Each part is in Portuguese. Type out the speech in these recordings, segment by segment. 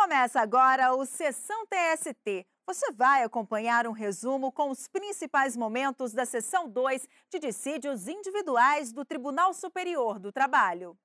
Começa agora o Sessão TST. Você vai acompanhar um resumo com os principais momentos da Seção 2 de dissídios individuais do Tribunal Superior do Trabalho.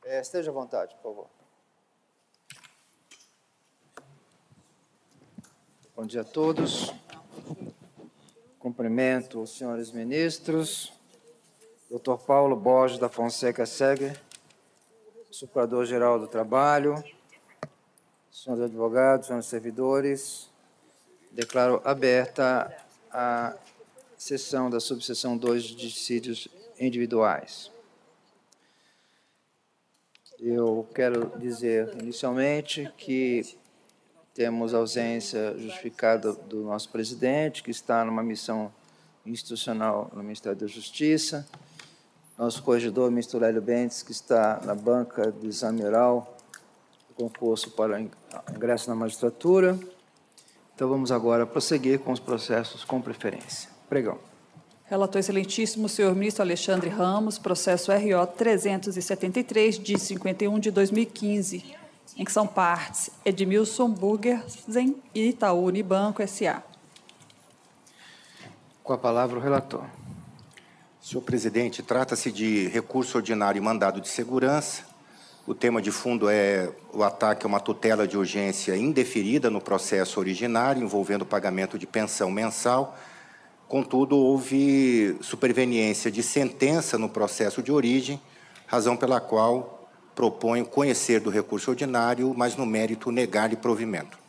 Esteja à vontade, por favor. Bom dia a todos. Cumprimento os senhores ministros, Dr. Paulo Borges da Fonseca Seger, Supervisor-Geral do Trabalho, senhores advogados, senhores servidores. Declaro aberta a sessão da subseção 2 de dissídios individuais. Eu quero dizer inicialmente que temos ausência justificada do nosso presidente, que está numa missão institucional no Ministério da Justiça, nosso corregedor, ministro Lélio Bentes, que está na banca do exame oral do concurso para ingresso na magistratura. Então, vamos agora prosseguir com os processos com preferência. Pregão. Relator excelentíssimo, senhor ministro Alexandre Ramos, processo RO 373, de 51 de 2015, em que são partes Edmilson Burgersen e Itaú Unibanco S.A. Com a palavra o relator. Senhor presidente, trata-se de recurso ordinário e mandado de segurança. O tema de fundo é o ataque a uma tutela de urgência indeferida no processo originário, envolvendo o pagamento de pensão mensal. Contudo, houve superveniência de sentença no processo de origem, razão pela qual proponho conhecer do recurso ordinário, mas no mérito negar-lhe provimento.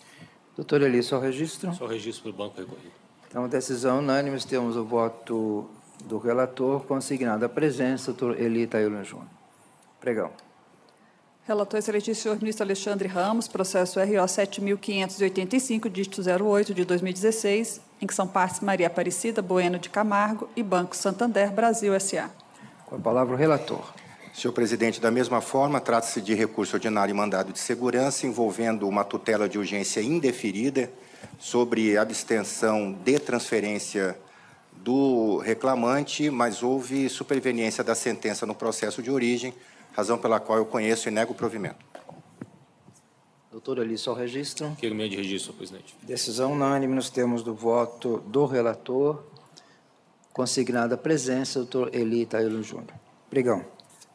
Doutor Eli, só registro? Só registro pelo banco recorrido. Então, decisão unânime, temos o voto do relator, consignado a presença, doutor Eli Taylor Júnior. Pregão. Relator excelentíssimo, senhor ministro Alexandre Ramos, processo RO 7.585, dígito 08, de 2016, em que são partes Maria Aparecida Bueno de Camargo e Banco Santander Brasil S.A. Com a palavra o relator. Senhor presidente, da mesma forma, trata-se de recurso ordinário e mandado de segurança envolvendo uma tutela de urgência indeferida sobre abstenção de transferência do reclamante, mas houve superveniência da sentença no processo de origem, razão pela qual eu conheço e nego o provimento. Doutor Eli, só registro. Que meio de registro, senhor presidente. Decisão unânime, nós temos do voto do relator, consignada a presença, doutor Eli Taylor Júnior. Pregão.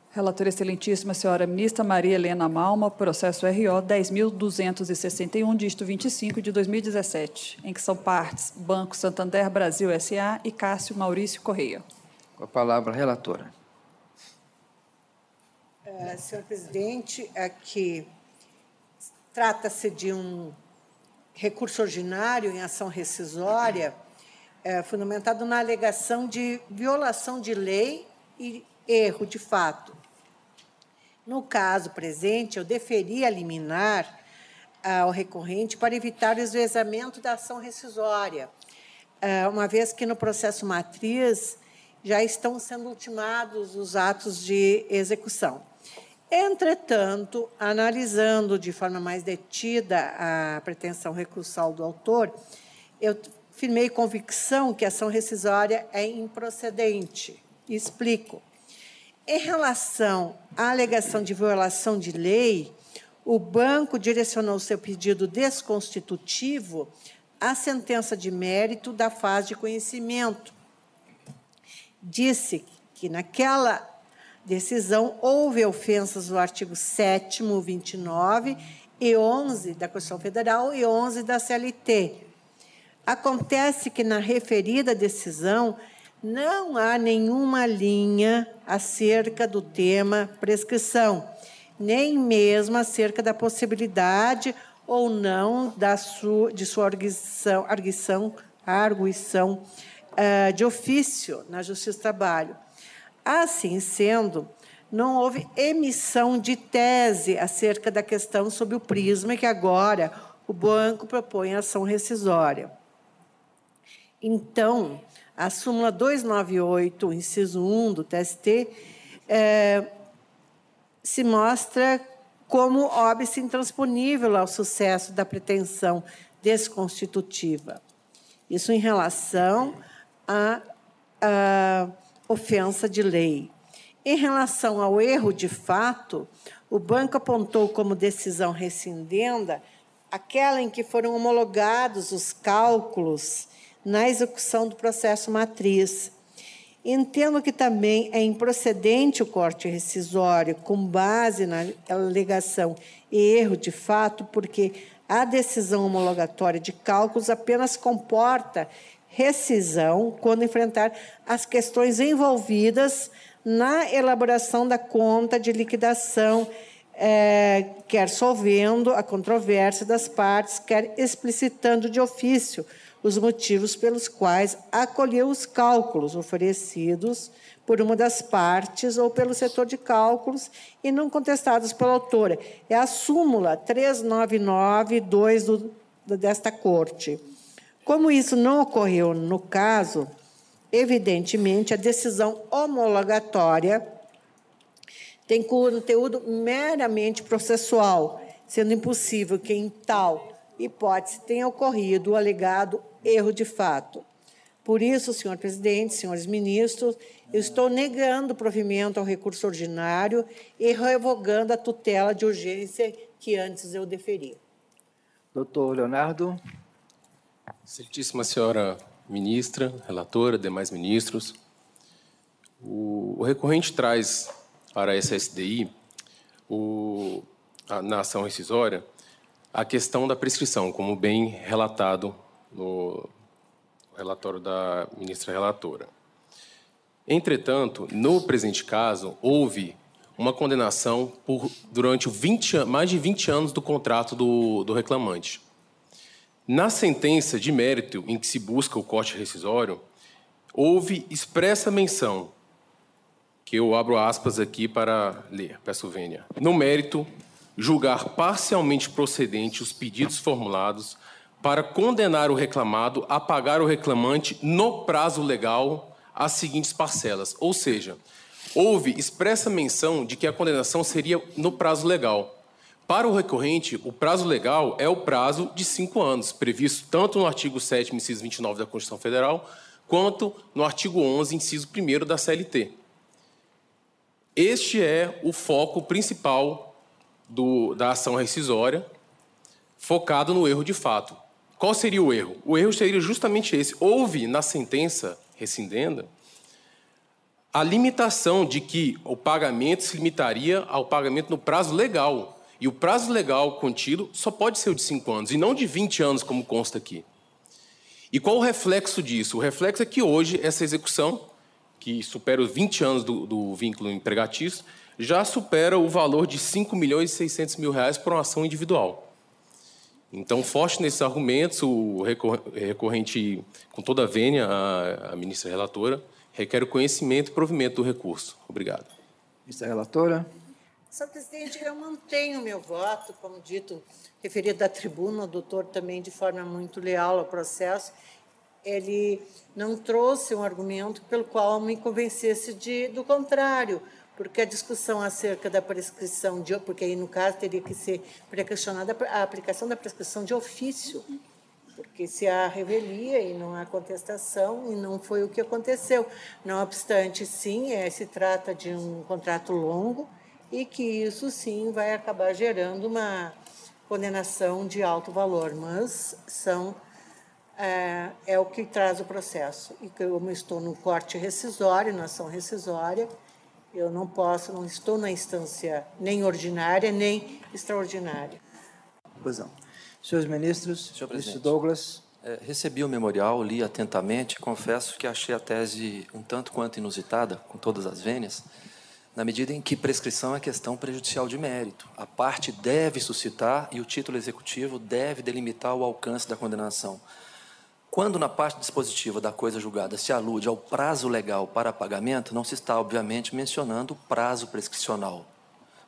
Relatora excelentíssima, senhora ministra Maria Helena Malma, processo RO 10.261, dígito 25, de 2017, em que são partes Banco Santander Brasil S.A. e Cássio Maurício Correia. Com a palavra, relatora. Senhor presidente, aqui trata-se de um recurso ordinário em ação rescisória, fundamentado na alegação de violação de lei e erro de fato. No caso presente, eu deferi a liminar ao recorrente para evitar o esvaziamento da ação rescisória, uma vez que no processo matriz já estão sendo ultimados os atos de execução. Entretanto, analisando de forma mais detida a pretensão recursal do autor, eu firmei convicção que a ação rescisória é improcedente. Explico. Em relação à alegação de violação de lei, o banco direcionou seu pedido desconstitutivo à sentença de mérito da fase de conhecimento. Disse que naquela decisão houve ofensas do artigo 7º, 29 e 11 da Constituição Federal e 11 da CLT. Acontece que na referida decisão não há nenhuma linha acerca do tema prescrição, nem mesmo acerca da possibilidade ou não de sua arguição de ofício na Justiça do Trabalho. Assim sendo, não houve emissão de tese acerca da questão sob o prisma que agora o banco propõe ação rescisória. Então, a súmula 298, inciso 1 do TST, se mostra como óbice intransponível ao sucesso da pretensão desconstitutiva. Isso em relação à ofensa de lei. Em relação ao erro de fato, o banco apontou como decisão rescindenda aquela em que foram homologados os cálculos na execução do processo matriz. Entendo que também é improcedente o corte rescisório com base na alegação e erro de fato, porque a decisão homologatória de cálculos apenas comporta rescisão quando enfrentar as questões envolvidas na elaboração da conta de liquidação, quer solvendo a controvérsia das partes, quer explicitando de ofício os motivos pelos quais acolheu os cálculos oferecidos por uma das partes ou pelo setor de cálculos e não contestados pela autora. É a súmula 399-2 desta Corte. Como isso não ocorreu no caso, evidentemente, a decisão homologatória tem conteúdo meramente processual, sendo impossível que, em tal hipótese, tenha ocorrido o alegado erro de fato. Por isso, senhor presidente, senhores ministros, eu estou negando o provimento ao recurso ordinário e revogando a tutela de urgência que antes eu deferi. Doutor Leonardo. Excelentíssima senhora ministra, relatora, demais ministros, o recorrente traz para essa SDI, na ação rescisória, a questão da prescrição, como bem relatado no relatório da ministra relatora. Entretanto, no presente caso, houve uma condenação durante mais de 20 anos do contrato do reclamante. Na sentença de mérito em que se busca o corte rescisório, houve expressa menção, que eu abro aspas aqui para ler, peço vênia. No mérito, julgar parcialmente procedente os pedidos formulados para condenar o reclamado a pagar o reclamante no prazo legal as seguintes parcelas. Ou seja, houve expressa menção de que a condenação seria no prazo legal. Para o recorrente, o prazo legal é o prazo de 5 anos, previsto tanto no artigo 7º, inciso 29 da Constituição Federal, quanto no artigo 11, inciso 1º da CLT. Este é o foco principal da ação rescisória, focado no erro de fato. Qual seria o erro? O erro seria justamente esse. Houve, na sentença rescindenda, a limitação de que o pagamento se limitaria ao pagamento no prazo legal. E o prazo legal contido só pode ser o de 5 anos, e não de 20 anos, como consta aqui. E qual o reflexo disso? O reflexo é que hoje essa execução, que supera os 20 anos do vínculo empregatício, já supera o valor de R$ 5.600.000 por uma ação individual. Então, forte nesses argumentos, o recorrente, com toda a vênia, a ministra relatora, requer o conhecimento e provimento do recurso. Obrigado. Ministra relatora. Senhor presidente, eu mantenho meu voto, como dito, referido à tribuna, o doutor também, de forma muito leal ao processo, ele não trouxe um argumento pelo qual me convencesse do contrário, porque a discussão acerca da prescrição, porque aí, no caso, teria que ser questionada a aplicação da prescrição de ofício, porque se há revelia e não há contestação, e não foi o que aconteceu. Não obstante, sim, se trata de um contrato longo, e que isso, sim, vai acabar gerando uma condenação de alto valor, mas é o que traz o processo. E como eu estou no corte rescisório, na ação rescisória, eu não estou na instância nem ordinária, nem extraordinária. Pois não. Senhores ministros, Senhor ministro Douglas. Recebi o memorial, li atentamente, confesso que achei a tese um tanto quanto inusitada, com todas as vênias, na medida em que prescrição é questão prejudicial de mérito. A parte deve suscitar e o título executivo deve delimitar o alcance da condenação. Quando na parte dispositiva da coisa julgada se alude ao prazo legal para pagamento, não se está, obviamente, mencionando o prazo prescricional,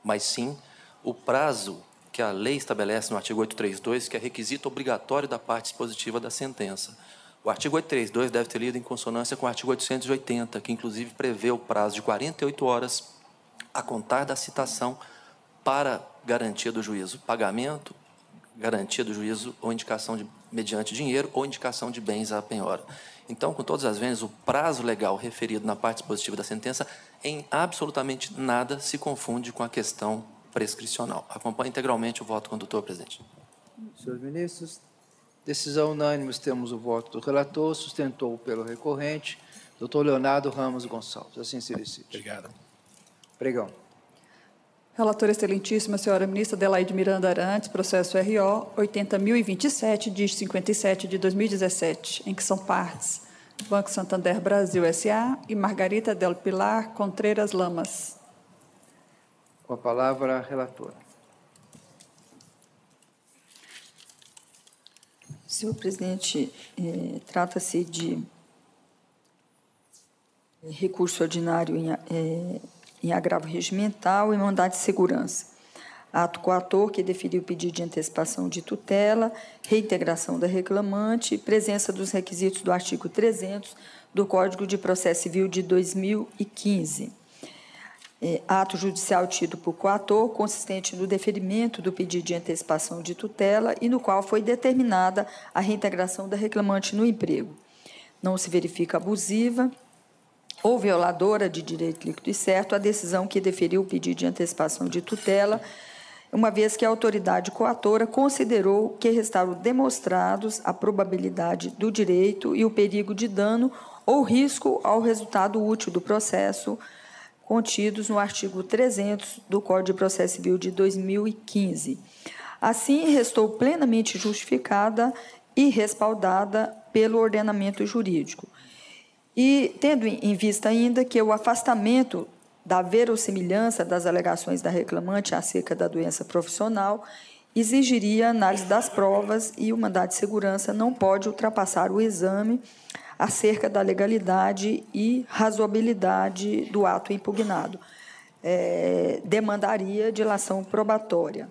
mas sim o prazo que a lei estabelece no artigo 832, que é requisito obrigatório da parte dispositiva da sentença. O artigo 832 deve ter lido em consonância com o artigo 880, que inclusive prevê o prazo de 48 horas a contar da citação para garantia do juízo, pagamento, garantia do juízo ou indicação de mediante dinheiro ou indicação de bens à penhora. Então, com todas as vezes, o prazo legal referido na parte dispositiva da sentença em absolutamente nada se confunde com a questão prescricional. Acompanhe integralmente o voto condutor, presidente. Senhores ministros, decisão unânime, temos o voto do relator, sustentou pelo recorrente, doutor Leonardo Ramos Gonçalves. Assim se decide. Obrigado. Pregão. Relatora excelentíssima, senhora ministra Adelaide Miranda Arantes, processo RO 80.027, DIS 57 de 2017, em que são partes Banco Santander Brasil S.A. e Margarita del Pilar Contreras Lamas. Com a palavra, a relatora. Senhor presidente, trata-se de recurso ordinário em agravo regimental e mandado de segurança. Ato coator que deferiu o pedido de antecipação de tutela, reintegração da reclamante e presença dos requisitos do artigo 300 do Código de Processo Civil de 2015. Ato judicial tido por coator, consistente no deferimento do pedido de antecipação de tutela e no qual foi determinada a reintegração da reclamante no emprego. Não se verifica abusiva ou violadora de direito líquido e certo a decisão que deferiu o pedido de antecipação de tutela, uma vez que a autoridade coatora considerou que restaram demonstrados a probabilidade do direito e o perigo de dano ou risco ao resultado útil do processo, contidos no artigo 300 do Código de Processo Civil de 2015. Assim, restou plenamente justificada e respaldada pelo ordenamento jurídico. E, tendo em vista ainda que o afastamento da verossimilhança das alegações da reclamante acerca da doença profissional exigiria análise das provas e o mandado de segurança não pode ultrapassar o exame acerca da legalidade e razoabilidade do ato impugnado. Demandaria dilação probatória.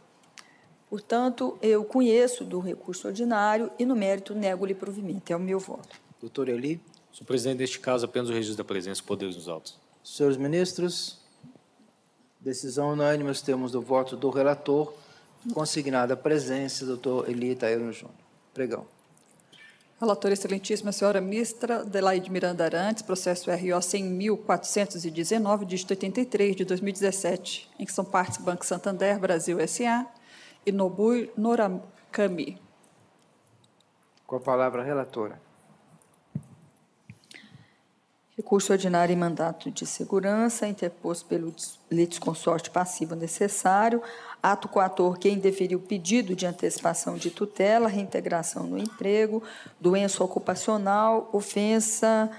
Portanto, eu conheço do recurso ordinário e, no mérito, nego-lhe provimento. É o meu voto. Doutor Eli. Senhor presidente, neste caso, apenas o registro da presença, poderes nos autos. Senhores ministros, decisão unânime, temos do voto do relator, consignada a presença do doutor Eli Tairno Júnior. Pregão. Relatora excelentíssima, senhora ministra Adelaide Miranda Arantes, processo RO 100.419, dígito 83, de 2017, em que são partes Banco Santander Brasil S.A. e Nobui Norakami. Com a palavra, a relatora. Recurso ordinário em mandato de segurança, interposto pelo litisconsorte passivo necessário, ato coator que indeferiu pedido de antecipação de tutela, reintegração no emprego, doença ocupacional, ofensa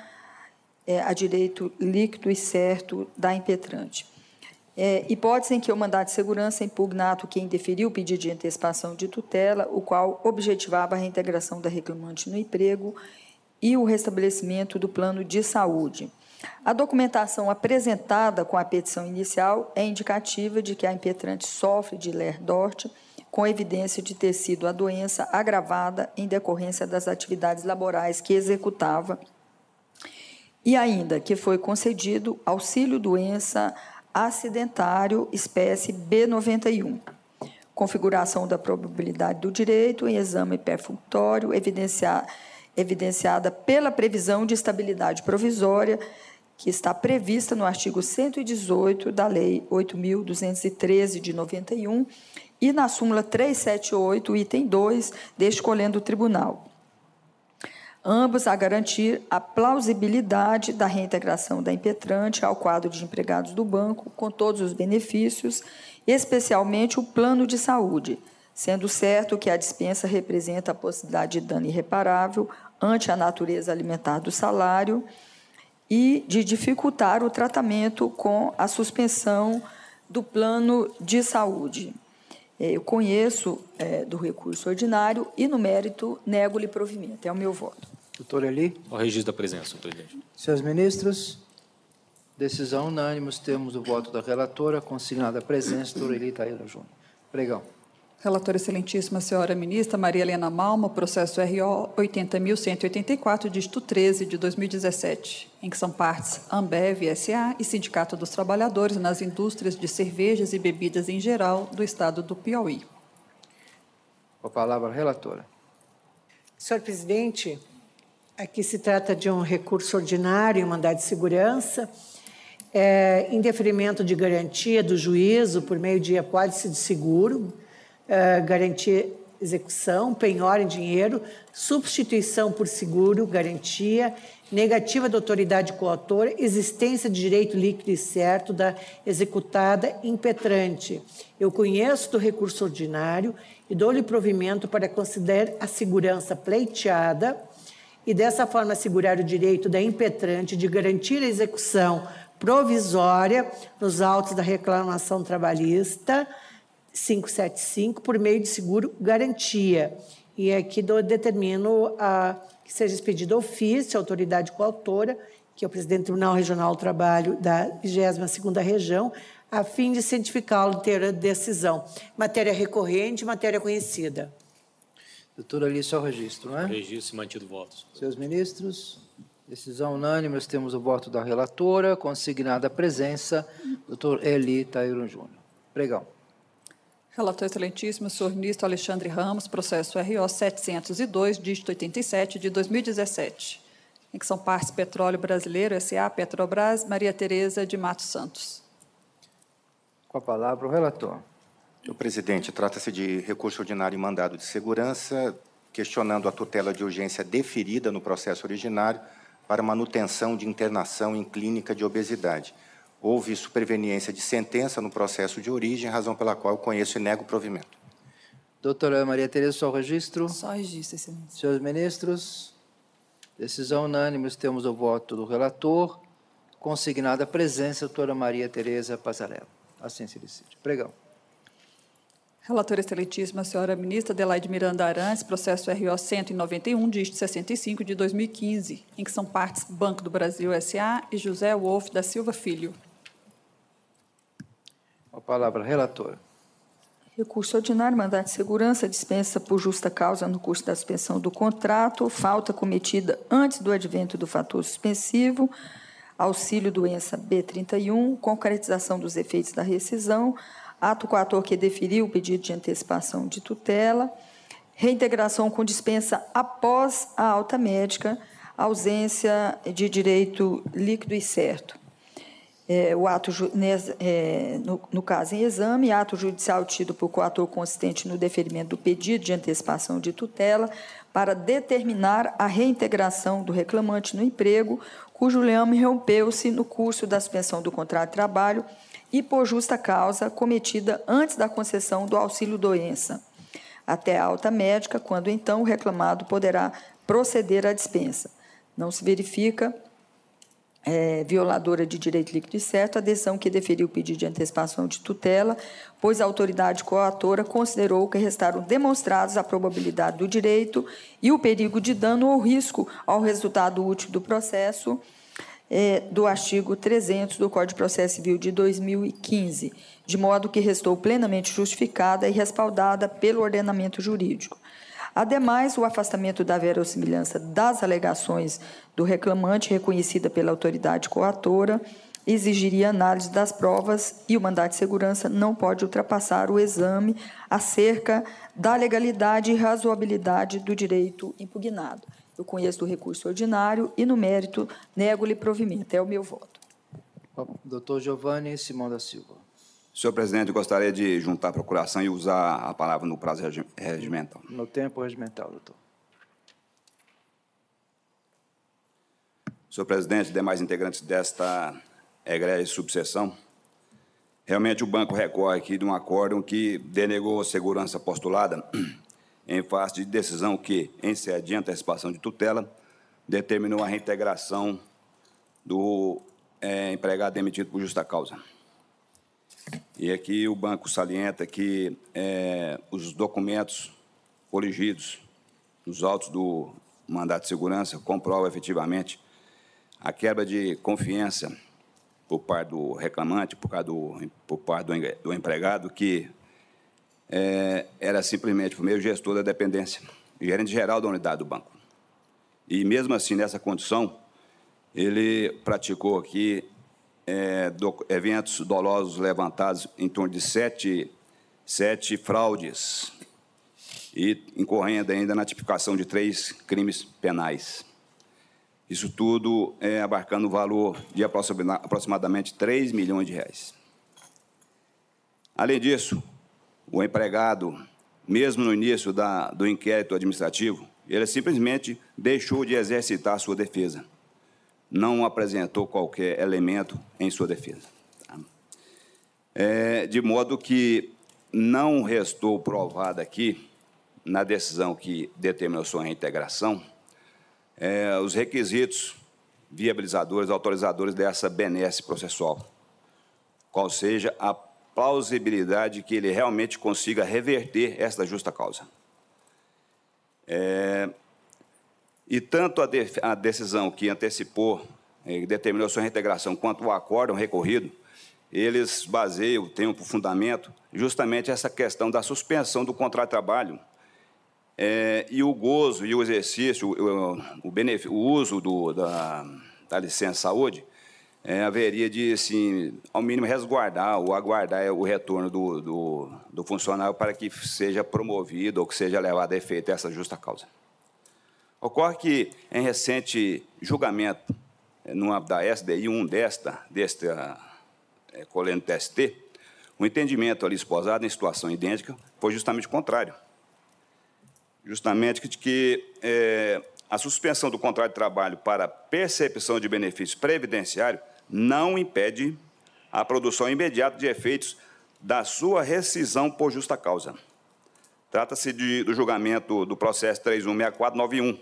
a direito líquido e certo da impetrante. Hipótese em que o mandado de segurança impugna ato que indeferiu o pedido de antecipação de tutela, o qual objetivava a reintegração da reclamante no emprego e o restabelecimento do plano de saúde. A documentação apresentada com a petição inicial é indicativa de que a impetrante sofre de Ler-Dort, com evidência de ter sido a doença agravada em decorrência das atividades laborais que executava, e ainda que foi concedido auxílio-doença acidentário espécie B91. Configuração da probabilidade do direito em exame perfunctório evidenciada pela previsão de estabilidade provisória que está prevista no artigo 118 da Lei 8.213 de 91 e na súmula 378, item 2, deste colendo do tribunal. Ambos a garantir a plausibilidade da reintegração da impetrante ao quadro de empregados do banco, com todos os benefícios, especialmente o plano de saúde, sendo certo que a dispensa representa a possibilidade de dano irreparável ante a natureza alimentar do salário e de dificultar o tratamento com a suspensão do plano de saúde. Eu conheço do recurso ordinário e, no mérito, nego-lhe provimento. É o meu voto. Doutor Eli. Ao registro da presença, senhor presidente. Senhores ministros, decisão unânime, temos o voto da relatora, consignada a presença, doutor Eli Taíra Júnior. Pregão. Relatora excelentíssima senhora ministra Maria Helena Malma, processo RO 80.184, dígito 13, de 2017, em que são partes Ambev S.A. e Sindicato dos Trabalhadores nas indústrias de cervejas e bebidas em geral do estado do Piauí. Com a palavra a relatora. Senhor presidente, aqui se trata de um recurso ordinário em mandado de segurança, em deferimento de garantia do juízo por meio de apólice de seguro, garantia, execução, penhora em dinheiro, substituição por seguro, garantia, negativa da autoridade coautora, existência de direito líquido e certo da executada impetrante. Eu conheço do recurso ordinário e dou-lhe provimento para considerar a segurança pleiteada e, dessa forma, assegurar o direito da impetrante de garantir a execução provisória nos autos da reclamação trabalhista 575 por meio de seguro garantia. E aqui determino que seja expedido ofício à autoridade coautora, que é o presidente do Tribunal Regional do Trabalho da 22ª Região, a fim de cientificá-lo ter a decisão. Matéria recorrente, matéria conhecida. Doutora Ali, só o registro, não é? Registro e mantido votos. Senhores ministros, decisão unânime, nós temos o voto da relatora, consignada a presença, doutor Eli Taíra Júnior. Pregão. Relator excelentíssimo, senhor ministro Alexandre Ramos, processo RO 702, dígito 87, de 2017, em que são partes Petróleo Brasileiro, S.A., Petrobras, Maria Tereza de Matos Santos. Com a palavra o relator. Senhor presidente, trata-se de recurso ordinário em mandado de segurança, questionando a tutela de urgência deferida no processo originário para manutenção de internação em clínica de obesidade. Houve superveniência de sentença no processo de origem, razão pela qual eu conheço e nego o provimento. Doutora Maria Tereza, só o registro. Só registro, excelência. Senhores ministros, decisão unânime, temos o voto do relator, consignada a presença, doutora Maria Tereza Passarella. Assim se decide. Pregão. Relatora excelentíssima, senhora ministra Adelaide Miranda Arantes, processo RO 191, dígito 65, de 2015, em que são partes Banco do Brasil S.A. e José Wolf da Silva Filho. A palavra, relatora. Recurso ordinário, mandado de segurança, dispensa por justa causa no curso da suspensão do contrato, falta cometida antes do advento do fator suspensivo, auxílio doença B31, concretização dos efeitos da rescisão, ato coator que deferiu o pedido de antecipação de tutela, reintegração com dispensa após a alta médica, ausência de direito líquido e certo. O ato, no caso em exame, ato judicial tido por coator consistente no deferimento do pedido de antecipação de tutela para determinar a reintegração do reclamante no emprego, cujo liame rompeu-se no curso da suspensão do contrato de trabalho e por justa causa cometida antes da concessão do auxílio-doença, até a alta médica, quando então o reclamado poderá proceder à dispensa. Não se verifica violadora de direito líquido e certo a decisão que deferiu o pedido de antecipação de tutela, pois a autoridade coautora considerou que restaram demonstrados a probabilidade do direito e o perigo de dano ou risco ao resultado útil do processo do artigo 300 do Código de Processo Civil de 2015, de modo que restou plenamente justificada e respaldada pelo ordenamento jurídico. Ademais, o afastamento da verossimilhança das alegações do reclamante, reconhecida pela autoridade coautora, exigiria análise das provas e o mandado de segurança não pode ultrapassar o exame acerca da legalidade e razoabilidade do direito impugnado. Eu conheço do recurso ordinário e, no mérito, nego-lhe provimento. É o meu voto. Doutor Giovanni Simão da Silva. Senhor presidente, eu gostaria de juntar a procuração e usar a palavra no prazo regimental. No tempo regimental, doutor. Senhor presidente, demais integrantes desta egrégia de subseção, realmente o banco recorre aqui de um acórdão que denegou a segurança postulada em face de decisão que, em sede de antecipação de tutela, determinou a reintegração do empregado demitido por justa causa. E aqui o banco salienta que os documentos coligidos nos autos mandato de segurança comprova efetivamente a quebra de confiança por parte do reclamante, por parte do empregado, que era simplesmente o meio gestor da dependência, gerente geral da unidade do banco. E, mesmo assim, nessa condição, ele praticou aqui eventos dolosos levantados em torno de sete fraudes e incorrendo ainda na tipificação de 3 crimes penais. Isso tudo abarcando o valor de aproximadamente 3 milhões de reais. Além disso, o empregado, mesmo no início do inquérito administrativo, ele simplesmente deixou de exercitar a sua defesa. Não apresentou qualquer elemento em sua defesa. De modo que não restou provado aqui, na decisão que determinou sua reintegração, os requisitos viabilizadores, autorizadores dessa benesse processual, qual seja a plausibilidade que ele realmente consiga reverter esta justa causa. E tanto a decisão que antecipou, determinou sua reintegração, quanto o acórdão recorrido, eles baseiam, têm por fundamento justamente essa questão da suspensão do contrato de trabalho e o gozo e o exercício, o uso da licença saúde, haveria de, assim, ao mínimo, resguardar ou aguardar o retorno do funcionário para que seja promovido ou que seja levado a efeito essa justa causa. Ocorre que, em recente julgamento, no âmbito da SDI 1 deste coleno TST, o entendimento ali esposado em situação idêntica foi justamente o contrário. Justamente que a suspensão do contrato de trabalho para percepção de benefício previdenciário não impede a produção imediata de efeitos da sua rescisão por justa causa. Trata-se do julgamento do processo 316491,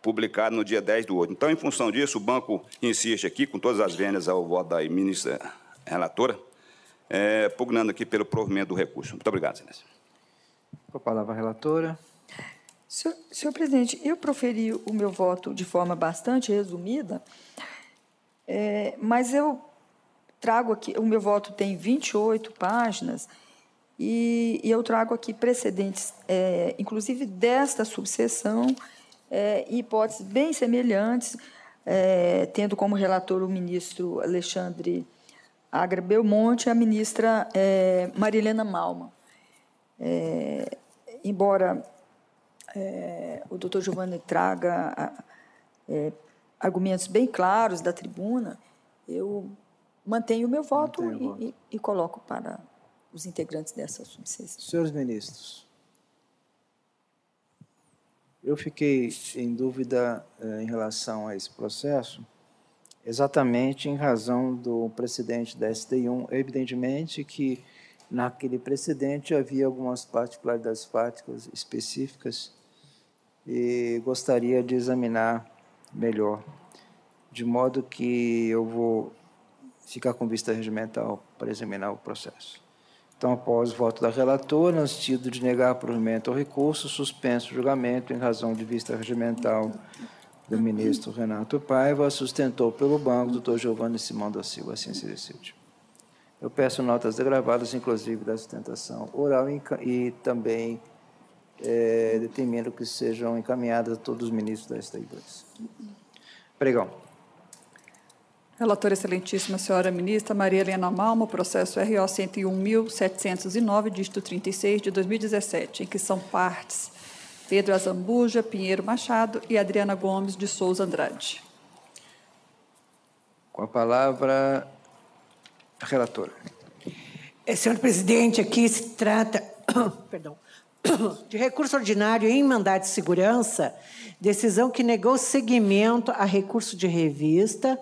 publicado no dia 10/8. Então, em função disso, o banco insiste aqui, com todas as vênias ao voto da ministra relatora, pugnando aqui pelo provimento do recurso. Muito obrigado, excelência. Com a palavra a relatora. Senhor presidente, eu proferi o meu voto de forma bastante resumida, mas eu trago aqui, o meu voto tem 28 páginas, e eu trago aqui precedentes, inclusive desta subseção, hipóteses bem semelhantes, tendo como relator o ministro Alexandre Agra Belmonte e a ministra Marilena Malman. Embora o doutor Giovanni traga argumentos bem claros da tribuna, eu mantenho o meu voto e coloco para os integrantes dessa subseção. Senhores ministros, eu fiquei em dúvida em relação a esse processo, exatamente em razão do precedente da SDI1. Evidentemente que naquele precedente havia algumas particularidades fáticas específicas e gostaria de examinar melhor, de modo que eu vou ficar com vista regimental para examinar o processo. Então, após o voto da relatora, no sentido de negar provimento ao recurso, suspenso o julgamento em razão de vista regimental do ministro Renato Paiva, sustentou pelo banco, doutor Giovanni Simão da Silva, assim se decide. Eu peço notas agravadas, inclusive da sustentação oral, e também determino que sejam encaminhadas a todos os ministros da STI2. Pregão. Relatora excelentíssima senhora ministra Maria Helena Malma, processo RO 101.709, dígito 36, de 2017, em que são partes Pedro Azambuja, Pinheiro Machado e Adriana Gomes de Souza Andrade. Com a palavra, a relatora. Senhor presidente, aqui se trata de recurso ordinário em mandado de segurança, decisão que negou seguimento a recurso de revista,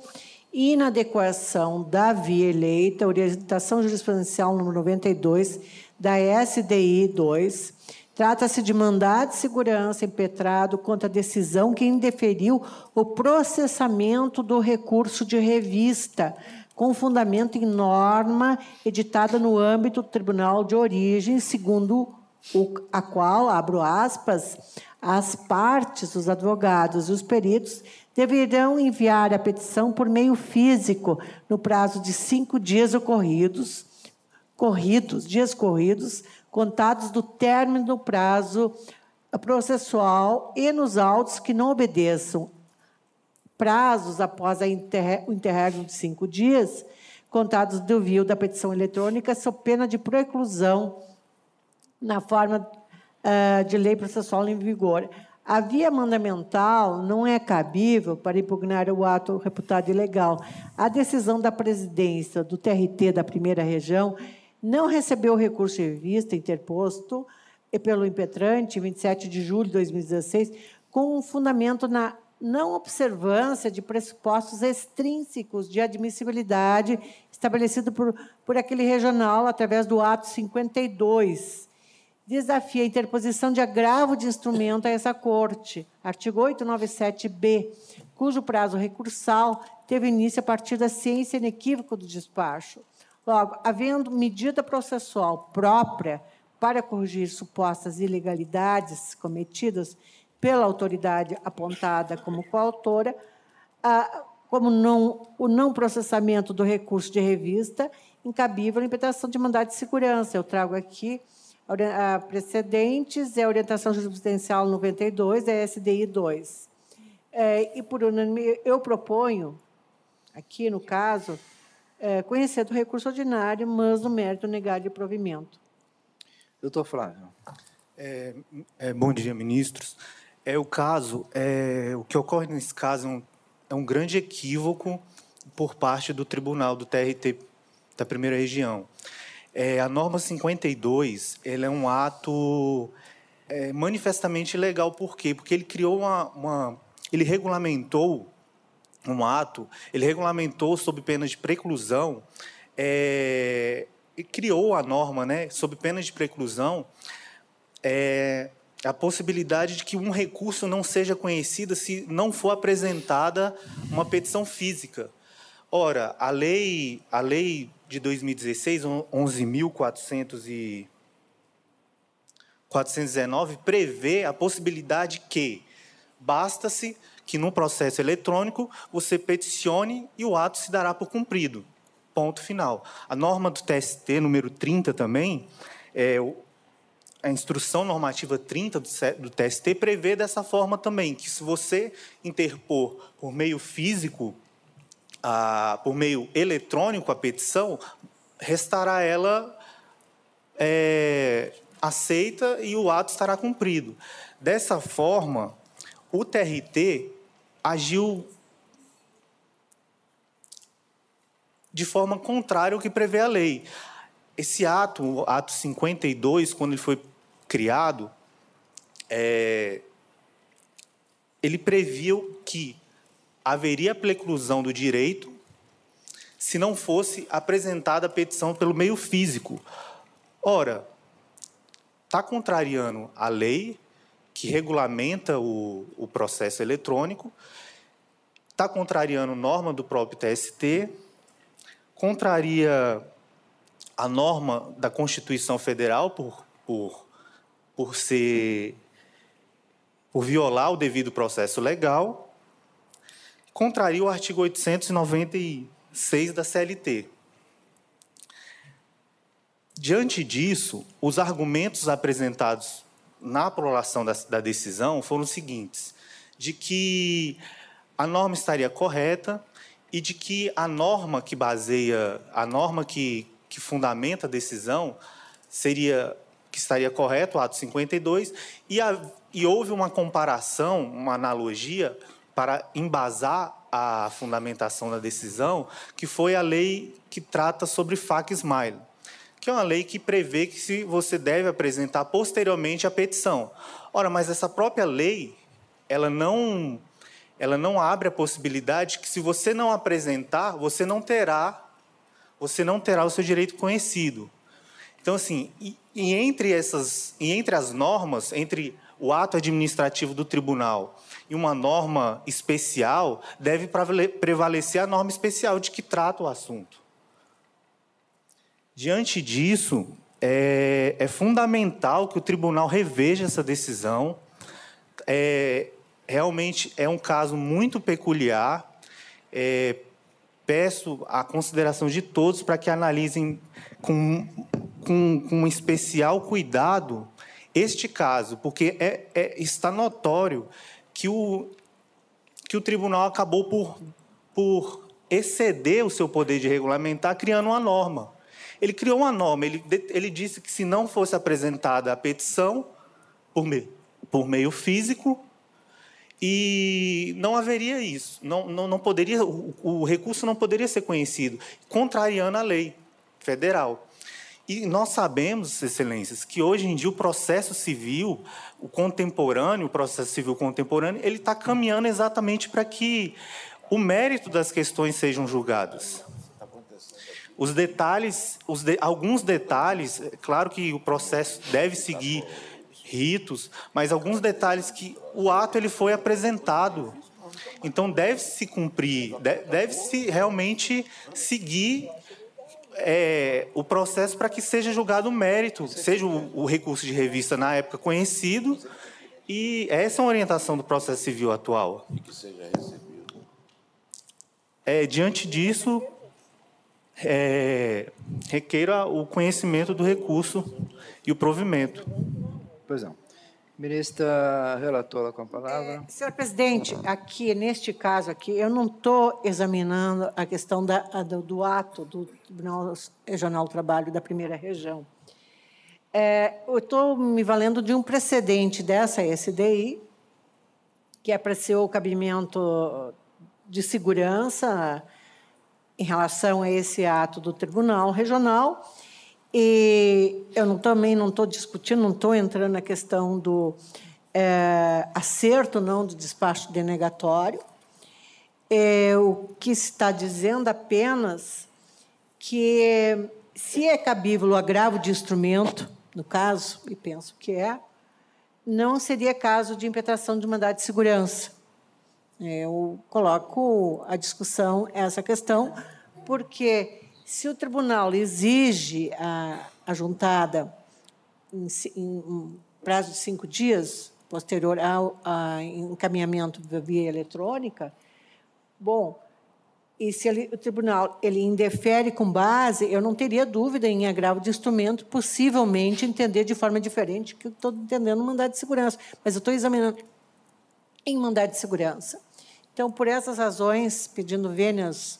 inadequação da via eleita, orientação jurisprudencial número 92 da SDI 2. Trata-se de mandado de segurança impetrado contra a decisão que indeferiu o processamento do recurso de revista, com fundamento em norma editada no âmbito do Tribunal de Origem, segundo a qual, abro aspas, As partes, os advogados e os peritos deverão enviar a petição por meio físico no prazo de 5 dias dias corridos, contados do término do prazo processual e nos autos que não obedeçam prazos após o interregno de 5 dias, contados do envio da petição eletrônica, sob pena de preclusão na forma de lei processual em vigor. A via mandamental não é cabível para impugnar o ato reputado ilegal. A decisão da presidência do TRT da Primeira Região não recebeu o recurso de revista interposto pelo impetrante, 27 de julho de 2016, com um fundamento na não observância de pressupostos extrínsecos de admissibilidade estabelecido por aquele regional através do ato 52. Desafia a interposição de agravo de instrumento a essa Corte. Artigo 897-B, cujo prazo recursal teve início a partir da ciência inequívoca do despacho. Logo, havendo medida processual própria para corrigir supostas ilegalidades cometidas pela autoridade apontada como coautora, como o não processamento do recurso de revista, incabível a impetração de mandado de segurança. Eu trago aqui precedentes, a orientação jurisprudencial 92, a SDI 2. E, por unanimidade, eu proponho, aqui no caso, conhecer do recurso ordinário, mas no mérito negado de provimento. Doutor Flávio. Bom dia, ministros. O que ocorre nesse caso é um grande equívoco por parte do Tribunal do TRT da Primeira Região. A norma 52, ela é um ato manifestamente ilegal. Por quê? Porque ele criou ele regulamentou um ato, ele regulamentou sob pena de preclusão, e criou a norma, né, sob pena de preclusão, a possibilidade de que um recurso não seja conhecido se não for apresentada uma petição física. Ora, a lei de 2016, 11.419, prevê a possibilidade que basta-se que, no processo eletrônico, você peticione e o ato se dará por cumprido. Ponto final. A norma do TST, número 30 também, a instrução normativa 30 do TST prevê dessa forma também, que se você interpor por meio físico, por meio eletrônico a petição, restará ela aceita e o ato estará cumprido. Dessa forma, o TRT agiu de forma contrária ao que prevê a lei. Esse ato, o ato 52, quando ele foi criado, ele previu que haveria preclusão do direito se não fosse apresentada a petição pelo meio físico. Ora, está contrariando a lei que regulamenta o processo eletrônico, está contrariando norma do próprio TST, contraria a norma da Constituição Federal por violar o devido processo legal, contraria o artigo 896 da CLT. Diante disso, os argumentos apresentados na prolação da decisão foram os seguintes: de que a norma estaria correta e de que a norma que fundamenta a decisão que estaria correto, o ato 52, e houve uma comparação, uma analogia para embasar a fundamentação da decisão, que foi a lei que trata sobre FAC-Smile, que é uma lei que prevê que você deve apresentar posteriormente a petição. Ora, mas essa própria lei, ela não abre a possibilidade que, se você não apresentar, você não terá o seu direito conhecido. Então, assim, entre as normas, entre o ato administrativo do tribunal e uma norma especial, deve prevalecer a norma especial de que trata o assunto. Diante disso, é fundamental que o tribunal reveja essa decisão, realmente é um caso muito peculiar. Peço a consideração de todos para que analisem com especial cuidado este caso, porque está notório que o tribunal acabou por exceder o seu poder de regulamentar, criando uma norma. Ele criou uma norma, ele disse que se não fosse apresentada a petição por meio físico, e não haveria isso, não poderia, o recurso não poderia ser conhecido, contrariando a lei federal. E nós sabemos, excelências, que hoje em dia o processo civil, o processo civil contemporâneo, ele está caminhando exatamente para que o mérito das questões sejam julgados. Os detalhes, alguns detalhes, claro que o processo deve seguir ritos, mas alguns detalhes que o ato ele foi apresentado. Então, deve-se cumprir, deve-se realmente seguir o processo para que seja julgado o mérito, seja o recurso de revista na época conhecido, e essa é uma orientação do processo civil atual. E que seja recebido. Diante disso, requeira o conhecimento do recurso e o provimento. Pois não. Ministra relatora com a palavra. Senhor presidente, aqui, neste caso aqui, eu não estou examinando a questão do ato do Tribunal Regional do Trabalho da Primeira Região. Eu estou me valendo de um precedente dessa SDI, que apreciou o cabimento de segurança em relação a esse ato do Tribunal Regional. E eu também não estou discutindo, não estou entrando na questão do acerto ou não do despacho denegatório. O que se está dizendo apenas que, se é cabível o agravo de instrumento, no caso, e penso que não seria caso de impetração de mandado de segurança. Eu coloco à discussão essa questão, porque se o tribunal exige a juntada em prazo de 5 dias, posterior ao encaminhamento via eletrônica, bom, e se o tribunal indefere com base, eu não teria dúvida em agravo de instrumento, possivelmente entender de forma diferente que eu estou entendendo no mandado de segurança, mas eu estou examinando em mandado de segurança. Então, por essas razões, pedindo vênias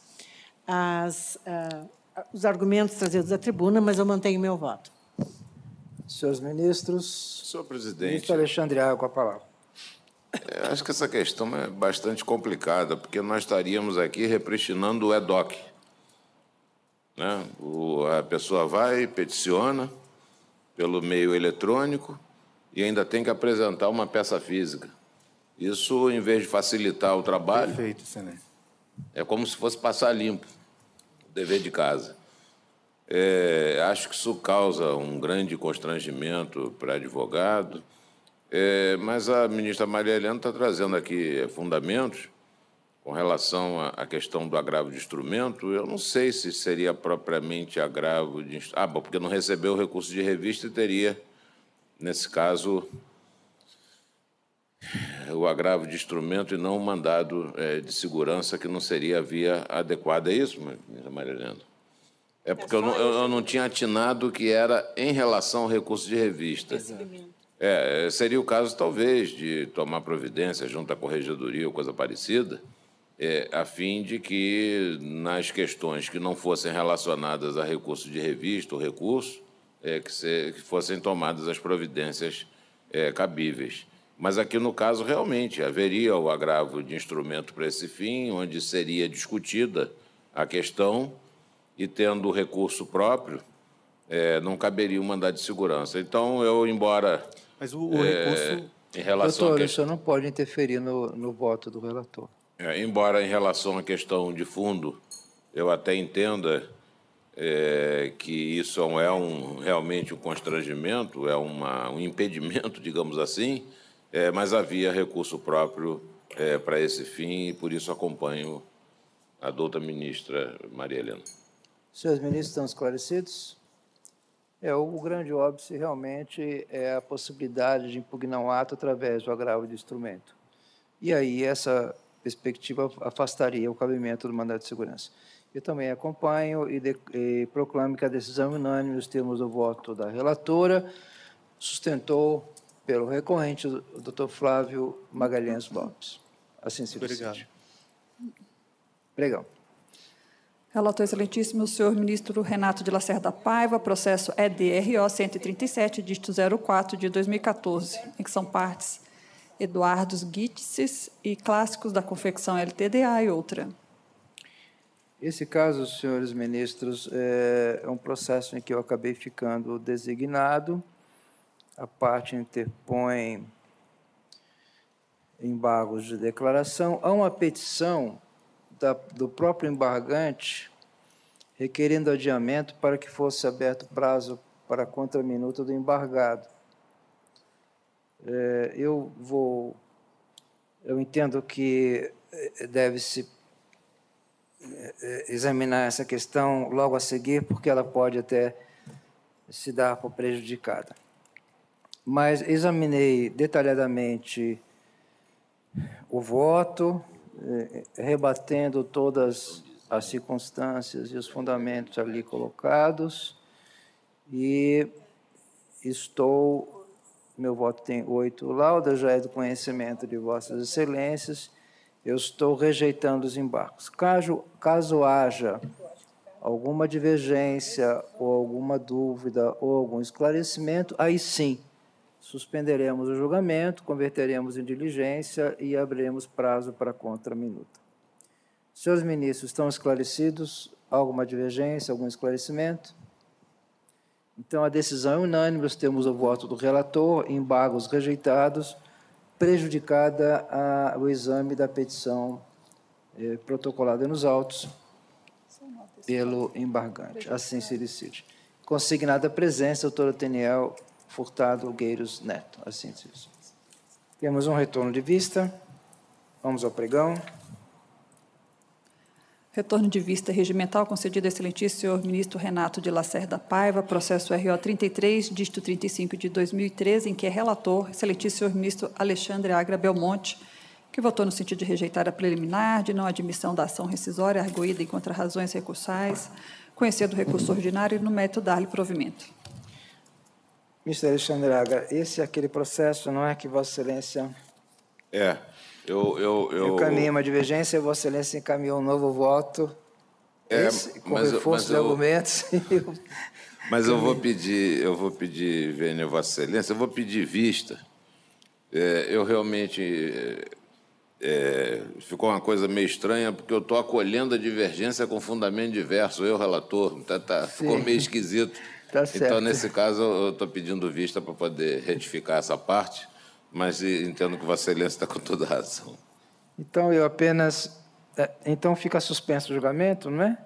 os argumentos trazidos à tribuna, mas eu mantenho meu voto. Senhores ministros. Senhor presidente. Ministro Alexandre Água, com a palavra. Acho que essa questão é bastante complicada, porque nós estaríamos aqui repristinando o EDOC. Né? A pessoa vai, peticiona pelo meio eletrônico e ainda tem que apresentar uma peça física. Isso, em vez de facilitar o trabalho, Perfeito, excelente. É como se fosse passar limpo o dever de casa. Acho que isso causa um grande constrangimento para advogado, mas a ministra Maria Helena está trazendo aqui fundamentos com relação à questão do agravo de instrumento. Eu não sei se seria propriamente agravo de instrumento. Bom, porque não recebeu o recurso de revista e teria, nesse caso, o agravo de instrumento e não o mandado de segurança, que não seria a via adequada. É isso, ministra Maria Helena? Porque eu não tinha atinado que era em relação ao recurso de revista. Seria o caso, talvez, de tomar providência junto à Corregedoria ou coisa parecida, a fim de que, nas questões que não fossem relacionadas a recurso de revista ou recurso, que fossem tomadas as providências cabíveis. Mas aqui, no caso, realmente, haveria o agravo de instrumento para esse fim, onde seria discutida a questão e, tendo o recurso próprio, não caberia um mandado de segurança. Então, embora... Mas o recurso... Em relação doutor, o senhor não pode interferir no voto do relator. Embora, em relação à questão de fundo, eu até entenda que isso realmente um constrangimento, um impedimento, digamos assim, mas havia recurso próprio para esse fim e, por isso, acompanho a doutora ministra Maria Helena. Senhores ministros, estão esclarecidos? O grande óbice realmente é a possibilidade de impugnar um ato através do agravo de instrumento. E aí essa perspectiva afastaria o cabimento do mandado de segurança. Eu também acompanho e proclamo que a decisão unânime nos termos do voto da relatora sustentou pelo recorrente o Dr. Flávio Magalhães Lopes. Assim se decide. Obrigado. Relator excelentíssimo, o senhor ministro Renato de Lacerda Paiva, processo EDRO 137, dígito 04 de 2014, em que são partes Eduardo Guitses e Clássicos da Confecção LTDA e outra. Esse caso, senhores ministros, é um processo em que eu acabei ficando designado. A parte interpõe embargos de declaração. Há uma petição do próprio embargante requerendo adiamento para que fosse aberto prazo para a contraminuta do embargado. Eu entendo que deve-se examinar essa questão logo a seguir, porque ela pode até se dar por prejudicada. Mas examinei detalhadamente o voto, rebatendo todas as circunstâncias e os fundamentos ali colocados, e meu voto tem 8 laudas, já é do conhecimento de vossas excelências, eu estou rejeitando os embargos. Caso haja alguma divergência ou alguma dúvida ou algum esclarecimento, aí sim, suspenderemos o julgamento, converteremos em diligência e abriremos prazo para a contraminuta. Senhores ministros, estão esclarecidos? Alguma divergência, algum esclarecimento? Então, a decisão é unânime, nós temos o voto do relator, embargos rejeitados, prejudicada o exame da petição protocolada nos autos pelo embargante. Assim se decide. Consignada a presença, doutor Oteniel Furtado Gueiros Neto. Assim se decide. Temos um retorno de vista. Vamos ao pregão. Retorno de vista regimental concedido ao excelentíssimo senhor ministro Renato de Lacerda Paiva, processo RO 33, dígito 35 de 2013, em que é relator, excelentíssimo senhor ministro Alexandre Agra Belmonte, que votou no sentido de rejeitar a preliminar, de não admissão da ação rescisória arguída em contrarrazões recursais, conhecer do recurso ordinário e no mérito dar-lhe provimento. Ministro Alexandre Agra, esse é aquele processo, não é que Vossa Excelência... Eu encaminhei uma divergência, Vossa Excelência encaminhou um novo voto, com reforço de argumentos. Mas eu vou pedir, vênia Vossa Excelência, eu vou pedir vista. Eu realmente... ficou uma coisa meio estranha, porque eu estou acolhendo a divergência com fundamento diverso, relator, ficou meio esquisito. Tá certo. Então, nesse caso, eu estou pedindo vista para poder retificar essa parte, mas entendo que Vossa Excelência está com toda a razão. Então, eu apenas... Então, fica suspenso o julgamento, não é?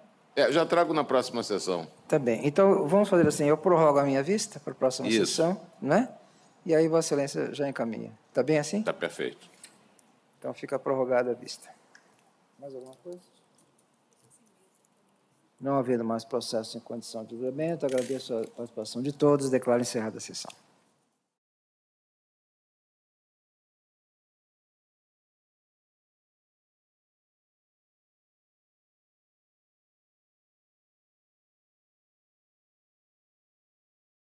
Já trago na próxima sessão. Tá bem. Então, vamos fazer assim, eu prorrogo a minha vista para a próxima sessão, não é? E aí Vossa Excelência já encaminha. Está bem assim? Está perfeito. Então, fica prorrogada a vista. Mais alguma coisa? Não havendo mais processo em condição de julgamento, agradeço a participação de todos e declaro encerrada a sessão.